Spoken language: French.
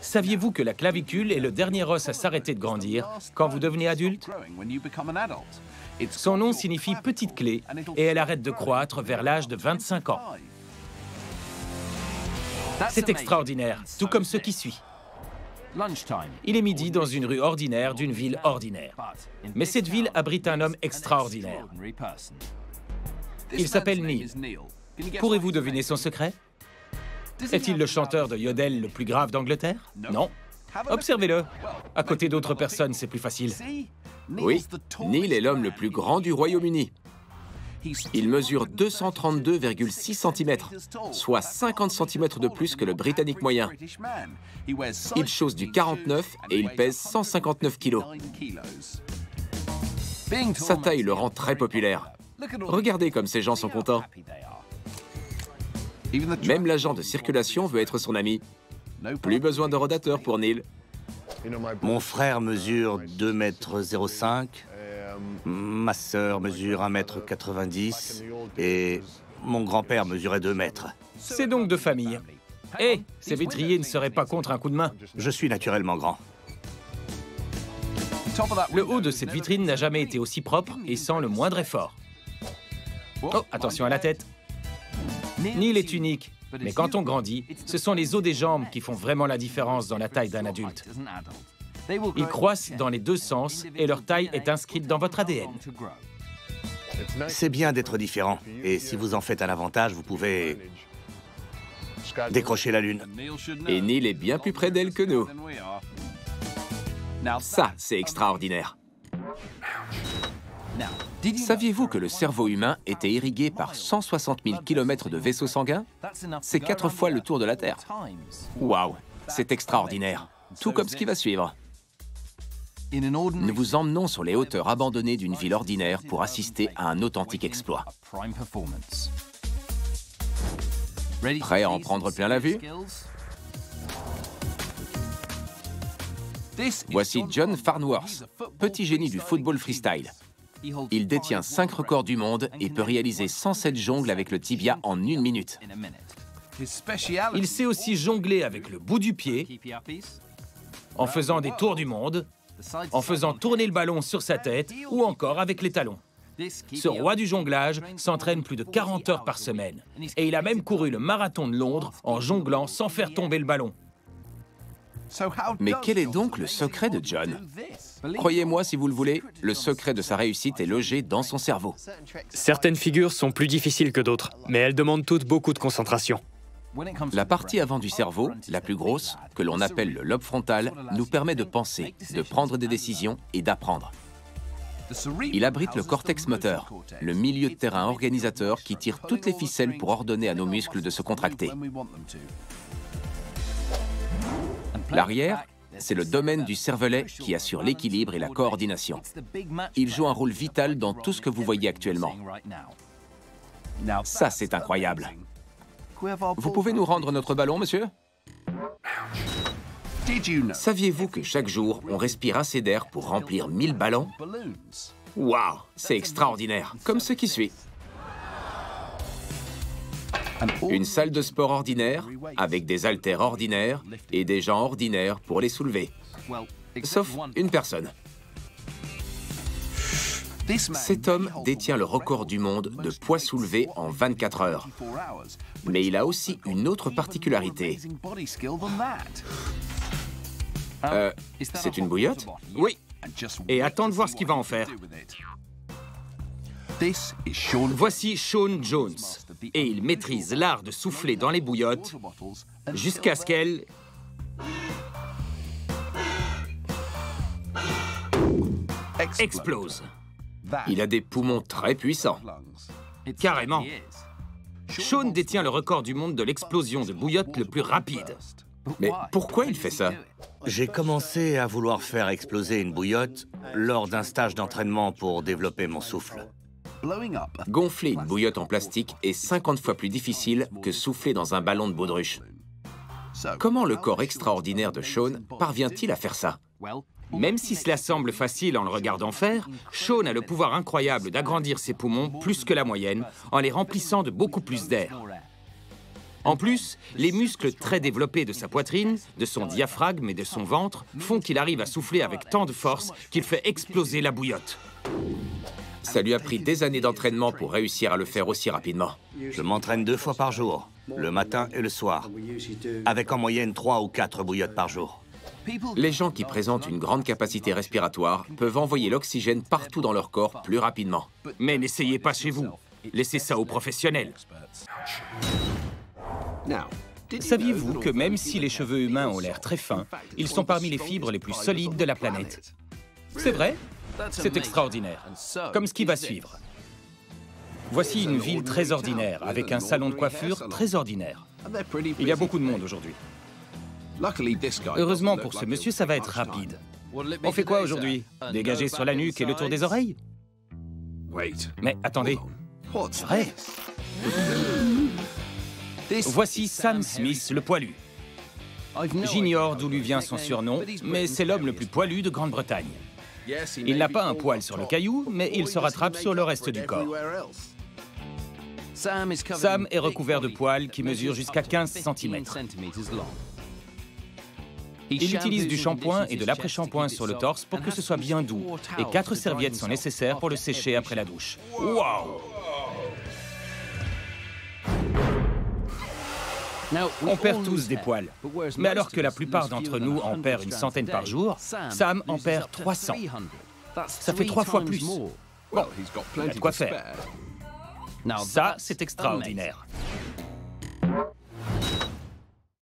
Saviez-vous que la clavicule est le dernier os à s'arrêter de grandir quand vous devenez adulte? Son nom signifie petite clé et elle arrête de croître vers l'âge de 25 ans. C'est extraordinaire, tout comme ce qui suit. Il est midi dans une rue ordinaire d'une ville ordinaire. Mais cette ville abrite un homme extraordinaire. Il s'appelle Neil. Pourrez-vous deviner son secret? Est-il le chanteur de yodel le plus grave d'Angleterre? Non. Observez-le. À côté d'autres personnes, c'est plus facile. Oui, Neil est l'homme le plus grand du Royaume-Uni. Il mesure 232,6 cm, soit 50 cm de plus que le Britannique moyen. Il chausse du 49 et il pèse 159 kg. Sa taille le rend très populaire. Regardez comme ces gens sont contents. Même l'agent de circulation veut être son ami. Plus besoin de rodateur pour Neil. Mon frère mesure 2,05 m. Ma sœur mesure 1,90 m et mon grand-père mesurait 2 mètres. C'est donc de famille. Eh, ces vitriers ne seraient pas contre un coup de main. Je suis naturellement grand. Le haut de cette vitrine n'a jamais été aussi propre et sans le moindre effort. Oh, attention à la tête. Neil est unique, mais quand on grandit, ce sont les os des jambes qui font vraiment la différence dans la taille d'un adulte. Ils croissent dans les deux sens et leur taille est inscrite dans votre ADN. C'est bien d'être différent. Et si vous en faites un avantage, vous pouvez décrocher la lune. Et Neil est bien plus près d'elle que nous. Ça, c'est extraordinaire. Saviez-vous que le cerveau humain était irrigué par 160 000 km de vaisseaux sanguins? C'est 4 fois le tour de la Terre. Waouh, c'est extraordinaire. Tout comme ce qui va suivre. Nous vous emmenons sur les hauteurs abandonnées d'une ville ordinaire pour assister à un authentique exploit. Prêt à en prendre plein la vue? Voici John Farnworth, petit génie du football freestyle. Il détient 5 records du monde et peut réaliser 107 jongles avec le tibia en 1 minute. Il sait aussi jongler avec le bout du pied, en faisant des tours du monde, en faisant tourner le ballon sur sa tête ou encore avec les talons. Ce roi du jonglage s'entraîne plus de 40 heures par semaine. Et il a même couru le marathon de Londres en jonglant sans faire tomber le ballon. Mais quel est donc le secret de John? Croyez-moi si vous le voulez, le secret de sa réussite est logé dans son cerveau. Certaines figures sont plus difficiles que d'autres, mais elles demandent toutes beaucoup de concentration. La partie avant du cerveau, la plus grosse, que l'on appelle le lobe frontal, nous permet de penser, de prendre des décisions et d'apprendre. Il abrite le cortex moteur, le milieu de terrain organisateur qui tire toutes les ficelles pour ordonner à nos muscles de se contracter. L'arrière, c'est le domaine du cervelet qui assure l'équilibre et la coordination. Il joue un rôle vital dans tout ce que vous voyez actuellement. Ça, c'est incroyable. Vous pouvez nous rendre notre ballon, monsieur? Saviez-vous que chaque jour, on respire assez d'air pour remplir 1000 ballons? Waouh, c'est extraordinaire, comme ce qui suit. Une salle de sport ordinaire, avec des haltères ordinaires et des gens ordinaires pour les soulever. Sauf une personne. Cet homme détient le record du monde de poids soulevé en 24 heures. Mais il a aussi une autre particularité. C'est une bouillotte? Oui. Et attends de voir ce qu'il va en faire. Voici Sean Jones. Et il maîtrise l'art de souffler dans les bouillottes jusqu'à ce qu'elle... explose. Il a des poumons très puissants. Carrément. Sean détient le record du monde de l'explosion de bouillotte le plus rapide. Mais pourquoi il fait ça? J'ai commencé à vouloir faire exploser une bouillotte lors d'un stage d'entraînement pour développer mon souffle. Gonfler une bouillotte en plastique est 50 fois plus difficile que souffler dans un ballon de baudruche. Comment le corps extraordinaire de Sean parvient-il à faire ça? Même si cela semble facile en le regardant faire, Sean a le pouvoir incroyable d'agrandir ses poumons plus que la moyenne en les remplissant de beaucoup plus d'air. En plus, les muscles très développés de sa poitrine, de son diaphragme et de son ventre font qu'il arrive à souffler avec tant de force qu'il fait exploser la bouillotte. Ça lui a pris des années d'entraînement pour réussir à le faire aussi rapidement. Je m'entraîne 2 fois par jour, le matin et le soir, avec en moyenne 3 ou 4 bouillottes par jour. Les gens qui présentent une grande capacité respiratoire peuvent envoyer l'oxygène partout dans leur corps plus rapidement. Mais n'essayez pas chez vous. Laissez ça aux professionnels. Saviez-vous que même si les cheveux humains ont l'air très fins, ils sont parmi les fibres les plus solides de la planète? C'est vrai? C'est extraordinaire. Comme ce qui va suivre. Voici une ville très ordinaire, avec un salon de coiffure très ordinaire. Il y a beaucoup de monde aujourd'hui. Heureusement pour ce monsieur, ça va être rapide. On fait quoi aujourd'hui? Dégager sur la nuque et le tour des oreilles? Mais attendez, c'est vrai. Voici Sam Smith, le poilu. J'ignore d'où lui vient son surnom, mais c'est l'homme le plus poilu de Grande-Bretagne. Il n'a pas un poil sur le caillou, mais il se rattrape sur le reste du corps. Sam est recouvert de poils qui mesurent jusqu'à 15 cm. Il utilise du shampoing et de l'après-shampoing sur le torse pour que ce soit bien doux. Et 4 serviettes sont nécessaires pour le sécher après la douche. Waouh! On perd tous des poils. Mais alors que la plupart d'entre nous en perdent une centaine par jour, Sam en perd 300. Ça fait 3 fois plus. Bon, il a de quoi faire. Ça, c'est extraordinaire.